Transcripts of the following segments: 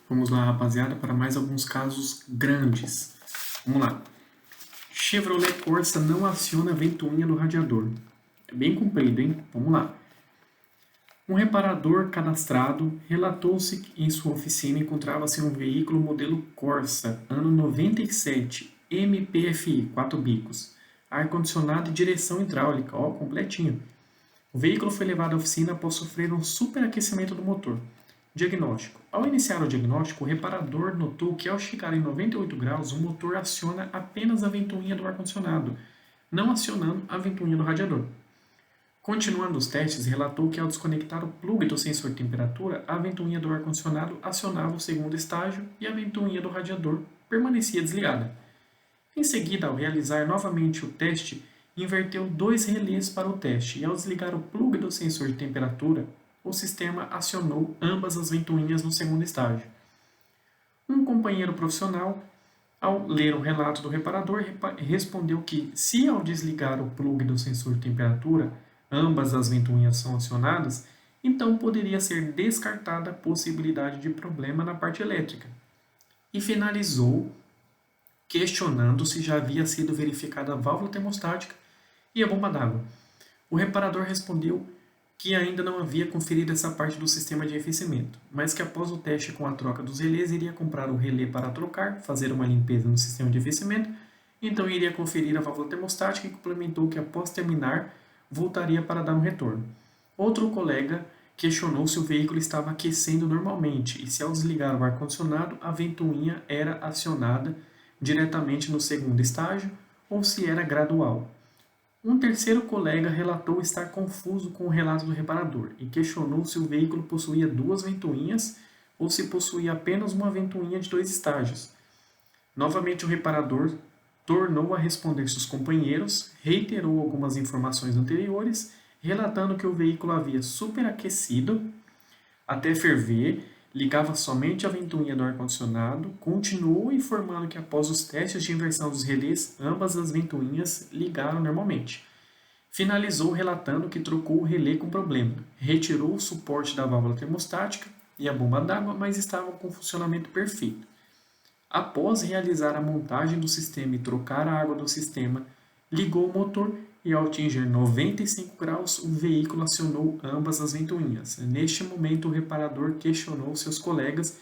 Vamos lá, rapaziada, para mais alguns casos grandes. Vamos lá. Chevrolet Corsa não aciona a ventoinha do radiador. É bem comprido, hein? Vamos lá. Um reparador cadastrado relatou-se que em sua oficina encontrava-se um veículo modelo Corsa, ano 97, MPFI, 4 bicos, ar-condicionado e direção hidráulica, ó, completinho. O veículo foi levado à oficina após sofrer um superaquecimento do motor. Diagnóstico. Ao iniciar o diagnóstico, o reparador notou que ao chegar em 98 graus, o motor aciona apenas a ventoinha do ar-condicionado, não acionando a ventoinha do radiador. Continuando os testes, relatou que ao desconectar o plug do sensor de temperatura, a ventoinha do ar-condicionado acionava o segundo estágio e a ventoinha do radiador permanecia desligada. Em seguida, ao realizar novamente o teste, inverteu dois relés para o teste e ao desligar o plug do sensor de temperatura, o sistema acionou ambas as ventoinhas no segundo estágio. Um companheiro profissional, ao ler o relato do reparador, respondeu que, se ao desligar o plug do sensor de temperatura, ambas as ventoinhas são acionadas, então poderia ser descartada a possibilidade de problema na parte elétrica. E finalizou questionando se já havia sido verificada a válvula termostática e a bomba d'água. O reparador respondeu que ainda não havia conferido essa parte do sistema de aquecimento, mas que após o teste com a troca dos relés iria comprar o relé para trocar, fazer uma limpeza no sistema de aquecimento, então iria conferir a válvula termostática e complementou que após terminar, voltaria para dar um retorno. Outro colega questionou se o veículo estava aquecendo normalmente e se ao desligar o ar-condicionado a ventoinha era acionada diretamente no segundo estágio ou se era gradual. Um terceiro colega relatou estar confuso com o relato do reparador e questionou se o veículo possuía duas ventoinhas ou se possuía apenas uma ventoinha de dois estágios. Novamente o reparador tornou a responder seus companheiros, reiterou algumas informações anteriores, relatando que o veículo havia superaquecido até ferver, ligava somente a ventoinha do ar-condicionado, continuou informando que após os testes de inversão dos relés, ambas as ventoinhas ligaram normalmente. Finalizou relatando que trocou o relé com problema, retirou o suporte da válvula termostática e a bomba d'água, mas estavam com funcionamento perfeito. Após realizar a montagem do sistema e trocar a água do sistema, ligou o motor e ao atingir 95 graus, o veículo acionou ambas as ventoinhas. Neste momento, o reparador questionou seus colegas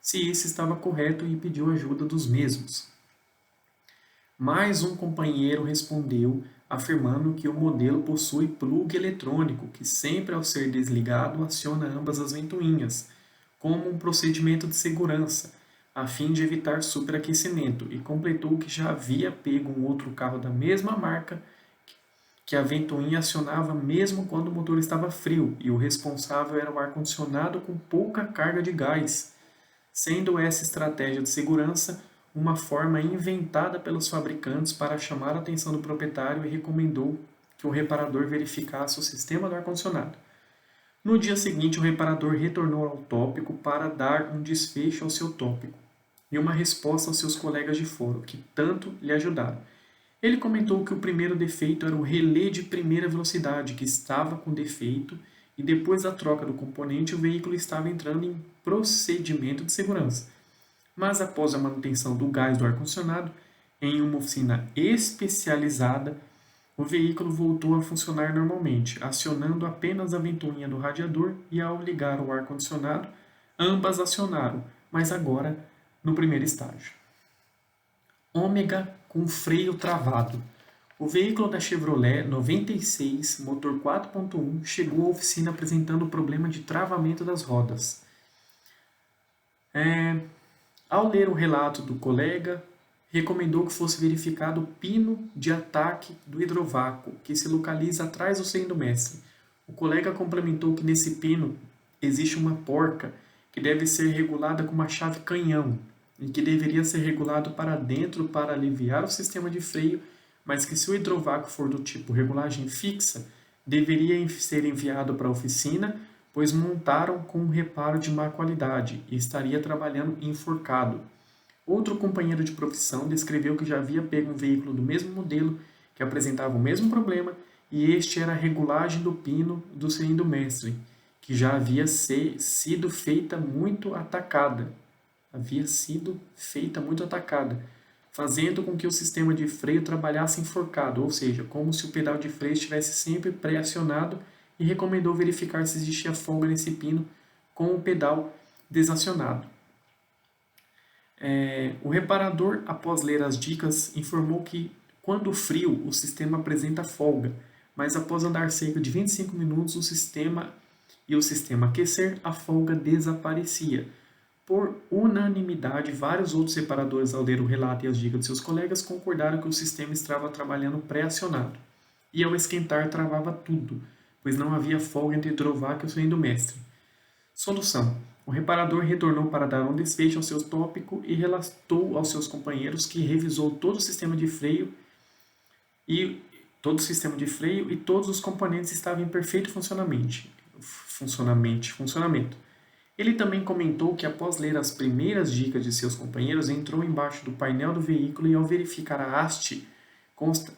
se isso estava correto e pediu ajuda dos mesmos. Mais um companheiro respondeu, afirmando que o modelo possui plug eletrônico, que sempre ao ser desligado aciona ambas as ventoinhas, como um procedimento de segurança, a fim de evitar superaquecimento, e completou que já havia pego um outro carro da mesma marca que a ventoinha acionava mesmo quando o motor estava frio e o responsável era o ar-condicionado com pouca carga de gás, sendo essa estratégia de segurança uma forma inventada pelos fabricantes para chamar a atenção do proprietário e recomendou que o reparador verificasse o sistema do ar-condicionado. No dia seguinte, o reparador retornou ao tópico para dar um desfecho ao seu tópico e uma resposta aos seus colegas de fórum, que tanto lhe ajudaram. Ele comentou que o primeiro defeito era o relé de primeira velocidade, que estava com defeito, e depois da troca do componente, o veículo estava entrando em procedimento de segurança. Mas após a manutenção do gás do ar-condicionado, em uma oficina especializada, o veículo voltou a funcionar normalmente, acionando apenas a ventoinha do radiador e ao ligar o ar-condicionado, ambas acionaram, mas agora no primeiro estágio. Ômega com freio travado. O veículo da Chevrolet 96, motor 4.1, chegou à oficina apresentando problema de travamento das rodas. Ao ler o relato do colega, recomendou que fosse verificado o pino de ataque do hidrovácuo, que se localiza atrás do cilindro mestre. O colega complementou que nesse pino existe uma porca que deve ser regulada com uma chave canhão e que deveria ser regulado para dentro para aliviar o sistema de freio, mas que se o hidrovácuo for do tipo regulagem fixa, deveria ser enviado para a oficina, pois montaram com um reparo de má qualidade e estaria trabalhando enforcado. Outro companheiro de profissão descreveu que já havia pego um veículo do mesmo modelo, que apresentava o mesmo problema, e este era a regulagem do pino do cilindro mestre, que já havia sido feita muito atacada. havia sido feita muito atacada, fazendo com que o sistema de freio trabalhasse enforcado, ou seja, como se o pedal de freio estivesse sempre pré-acionado, e recomendou verificar se existia folga nesse pino com o pedal desacionado. O reparador, após ler as dicas, informou que, quando frio, o sistema apresenta folga, mas após andar cerca de 25 minutos, o sistema aquecer, a folga desaparecia. Por unanimidade, vários outros reparadores, ao ler o relato e as dicas de seus colegas, concordaram que o sistema estava trabalhando pré-acionado. E ao esquentar, travava tudo, pois não havia folga entre hidrovac e o seu mestre. Solução. O reparador retornou para dar um desfecho ao seu tópico e relatou aos seus companheiros que revisou todo o sistema de freio e todos os componentes estavam em perfeito funcionamento. Ele também comentou que, após ler as primeiras dicas de seus companheiros, entrou embaixo do painel do veículo e, ao verificar a haste,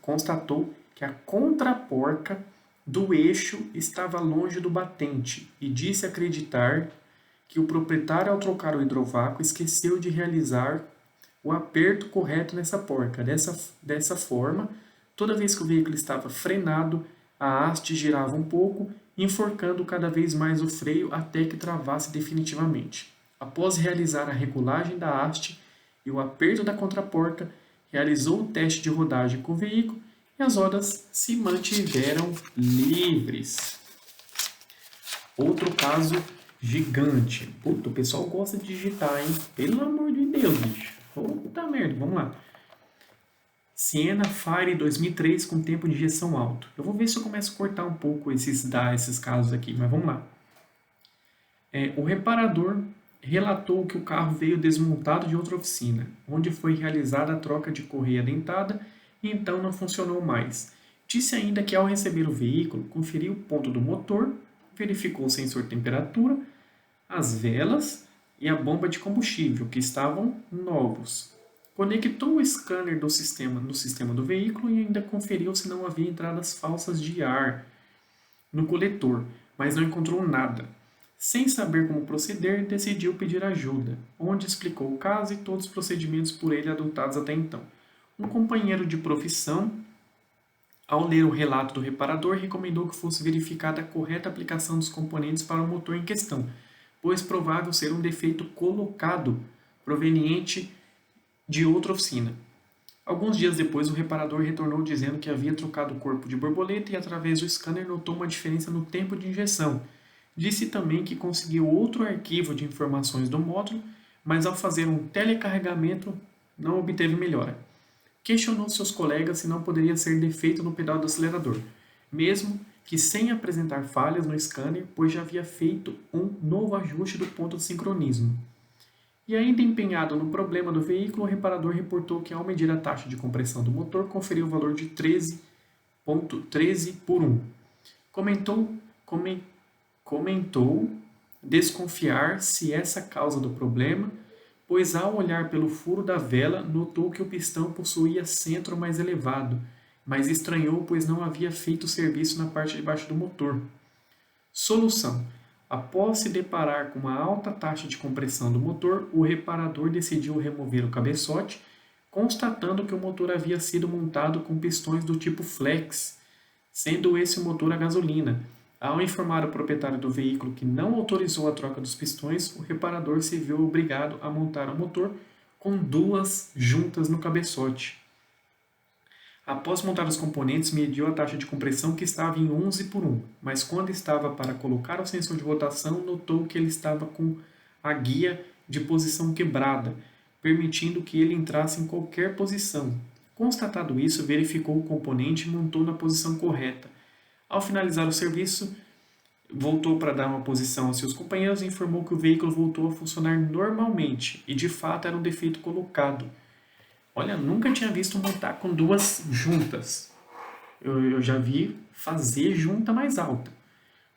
constatou que a contraporca do eixo estava longe do batente e disse acreditar que o proprietário, ao trocar o hidrovácuo, esqueceu de realizar o aperto correto nessa porca. Dessa forma, toda vez que o veículo estava frenado, a haste girava um pouco, enforcando cada vez mais o freio até que travasse definitivamente. Após realizar a regulagem da haste e o aperto da contraporca, realizou o teste de rodagem com o veículo e as rodas se mantiveram livres. Outro caso gigante. Puta, o pessoal gosta de digitar, hein? Pelo amor de Deus, bicho. Puta merda, vamos lá. Siena Fire 2003 com tempo de injeção alto. Eu vou ver se eu começo a cortar um pouco esses casos aqui, mas vamos lá. O reparador relatou que o carro veio desmontado de outra oficina, onde foi realizada a troca de correia dentada e então não funcionou mais. Disse ainda que, ao receber o veículo, conferiu o ponto do motor, verificou o sensor de temperatura, as velas e a bomba de combustível, que estavam novos. Conectou o scanner no sistema do veículo e ainda conferiu se não havia entradas falsas de ar no coletor, mas não encontrou nada. Sem saber como proceder, decidiu pedir ajuda, onde explicou o caso e todos os procedimentos por ele adotados até então. Um companheiro de profissão, ao ler o relato do reparador, recomendou que fosse verificada a correta aplicação dos componentes para o motor em questão, pois provável ser um defeito colocado proveniente de outra oficina. Alguns dias depois, o reparador retornou dizendo que havia trocado o corpo de borboleta e, através do scanner, notou uma diferença no tempo de injeção. Disse também que conseguiu outro arquivo de informações do módulo, mas, ao fazer um telecarregamento, não obteve melhora. Questionou seus colegas se não poderia ser defeito no pedal do acelerador, mesmo que sem apresentar falhas no scanner, pois já havia feito um novo ajuste do ponto de sincronismo. E ainda empenhado no problema do veículo, o reparador reportou que, ao medir a taxa de compressão do motor, conferiu o valor de 13,13 por 1. Comentou desconfiar se essa causa do problema, pois, ao olhar pelo furo da vela, notou que o pistão possuía centro mais elevado, mas estranhou, pois não havia feito serviço na parte de baixo do motor. Solução. Após se deparar com uma alta taxa de compressão do motor, o reparador decidiu remover o cabeçote, constatando que o motor havia sido montado com pistões do tipo flex, sendo esse o motor a gasolina. Ao informar o proprietário do veículo que não autorizou a troca dos pistões, o reparador se viu obrigado a montar o motor com 2 juntas no cabeçote. Após montar os componentes, mediu a taxa de compressão, que estava em 11 por 1, mas quando estava para colocar o sensor de rotação, notou que ele estava com a guia de posição quebrada, permitindo que ele entrasse em qualquer posição. Constatado isso, verificou o componente e montou na posição correta. Ao finalizar o serviço, voltou para dar uma posição aos seus companheiros e informou que o veículo voltou a funcionar normalmente, e de fato era um defeito colocado. Olha, nunca tinha visto montar com 2 juntas. Eu já vi fazer junta mais alta.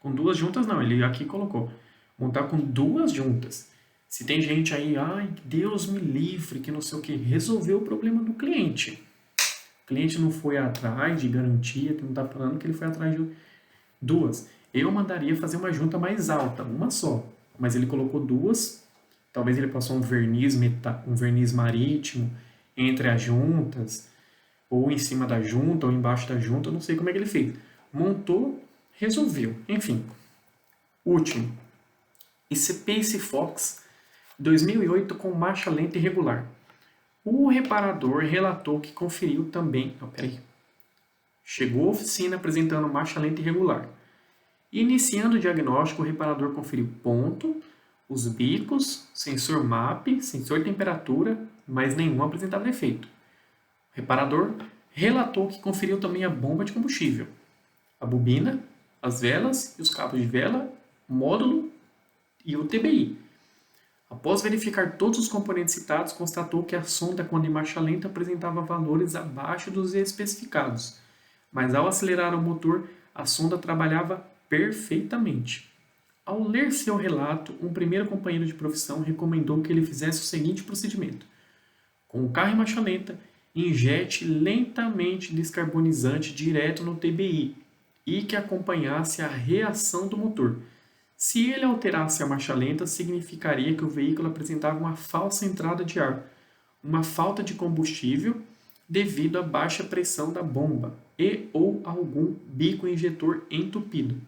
Com 2 juntas não, ele aqui colocou. Montar com 2 juntas. Se tem gente aí, ai, Deus me livre, que não sei o que, resolveu o problema do cliente. O cliente não foi atrás de garantia, que não está falando que ele foi atrás de 2. Eu mandaria fazer uma junta mais alta, uma só. Mas ele colocou 2, Talvez ele passou um verniz marítimo entre as juntas, ou em cima da junta, ou embaixo da junta, eu não sei como é que ele fez. Montou, resolveu, enfim. Último, Pace Fox 2008 com marcha lenta irregular. O reparador relatou que conferiu também... Não, peraí. Chegou à oficina apresentando marcha lenta irregular. Iniciando o diagnóstico, o reparador conferiu ponto, os bicos, sensor MAP, sensor temperatura, mas nenhum apresentava defeito. O reparador relatou que conferiu também a bomba de combustível, a bobina, as velas e os cabos de vela, módulo e o TBI. Após verificar todos os componentes citados, constatou que a sonda, quando em marcha lenta, apresentava valores abaixo dos especificados, mas ao acelerar o motor, a sonda trabalhava perfeitamente. Ao ler seu relato, um primeiro companheiro de profissão recomendou que ele fizesse o seguinte procedimento. Com o carro em marcha lenta, injete lentamente descarbonizante direto no TBI e que acompanhasse a reação do motor. Se ele alterasse a marcha lenta, significaria que o veículo apresentava uma falsa entrada de ar, uma falta de combustível devido à baixa pressão da bomba e ou algum bico injetor entupido.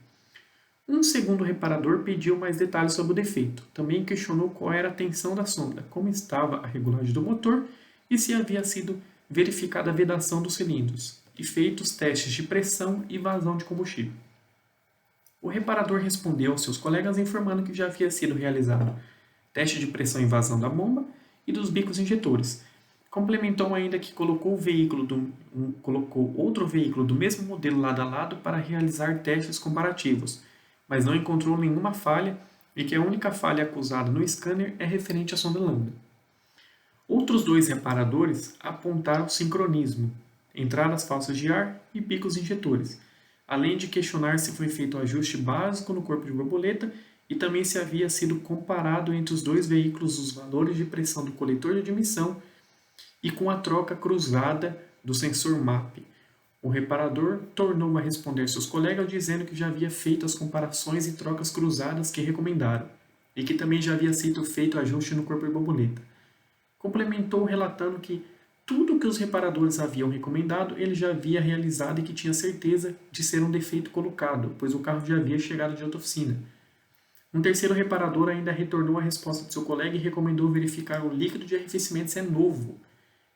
Um segundo reparador pediu mais detalhes sobre o defeito. Também questionou qual era a tensão da sonda, como estava a regulagem do motor e se havia sido verificada a vedação dos cilindros e feitos testes de pressão e vazão de combustível. O reparador respondeu aos seus colegas informando que já havia sido realizado teste de pressão e vazão da bomba e dos bicos injetores. Complementou ainda que colocou outro veículo do mesmo modelo lado a lado para realizar testes comparativos, mas não encontrou nenhuma falha e que a única falha acusada no scanner é referente à sonda lambda. Outros dois reparadores apontaram sincronismo, entradas falsas de ar e bicos injetores, além de questionar se foi feito o ajuste básico no corpo de borboleta e também se havia sido comparado entre os dois veículos os valores de pressão do coletor de admissão e com a troca cruzada do sensor MAP. O reparador tornou a responder seus colegas dizendo que já havia feito as comparações e trocas cruzadas que recomendaram e que também já havia sido feito ajuste no corpo de borboleta. Complementou relatando que tudo o que os reparadores haviam recomendado ele já havia realizado e que tinha certeza de ser um defeito colocado, pois o carro já havia chegado de outra oficina. Um terceiro reparador ainda retornou a resposta de seu colega e recomendou verificar o líquido de arrefecimento se é novo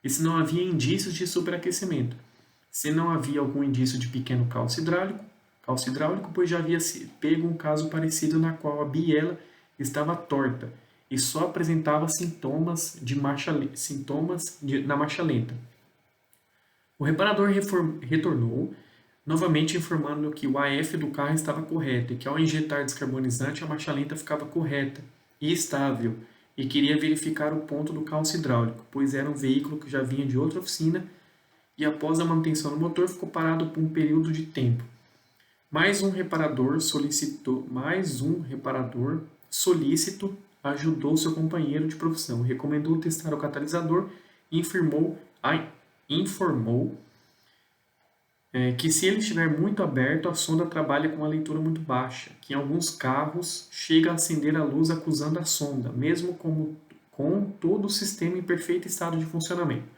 e se não havia indícios de superaquecimento. Se não havia algum indício de pequeno calço hidráulico, pois já havia pego um caso parecido na qual a biela estava torta e só apresentava sintomas na marcha lenta. O reparador retornou, novamente informando que o AF do carro estava correto e que ao injetar descarbonizante a marcha lenta ficava correta e estável e queria verificar o ponto do calço hidráulico, pois era um veículo que já vinha de outra oficina e após a manutenção do motor ficou parado por um período de tempo. Mais um reparador solícito ajudou seu companheiro de profissão, recomendou testar o catalisador e informou que se ele estiver muito aberto, a sonda trabalha com uma leitura muito baixa, que em alguns carros chega a acender a luz acusando a sonda, mesmo com todo o sistema em perfeito estado de funcionamento.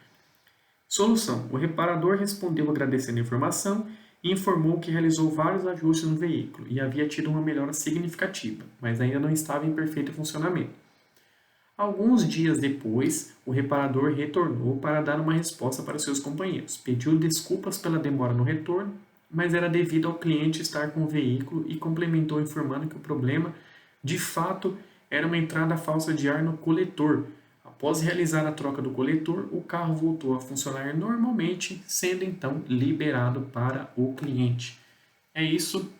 Solução. O reparador respondeu agradecendo a informação e informou que realizou vários ajustes no veículo e havia tido uma melhora significativa, mas ainda não estava em perfeito funcionamento. Alguns dias depois, o reparador retornou para dar uma resposta para seus companheiros. Pediu desculpas pela demora no retorno, mas era devido ao cliente estar com o veículo e complementou informando que o problema, de fato, era uma entrada falsa de ar no coletor. Após realizar a troca do coletor, o carro voltou a funcionar normalmente, sendo então liberado para o cliente. É isso,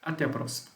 até a próxima.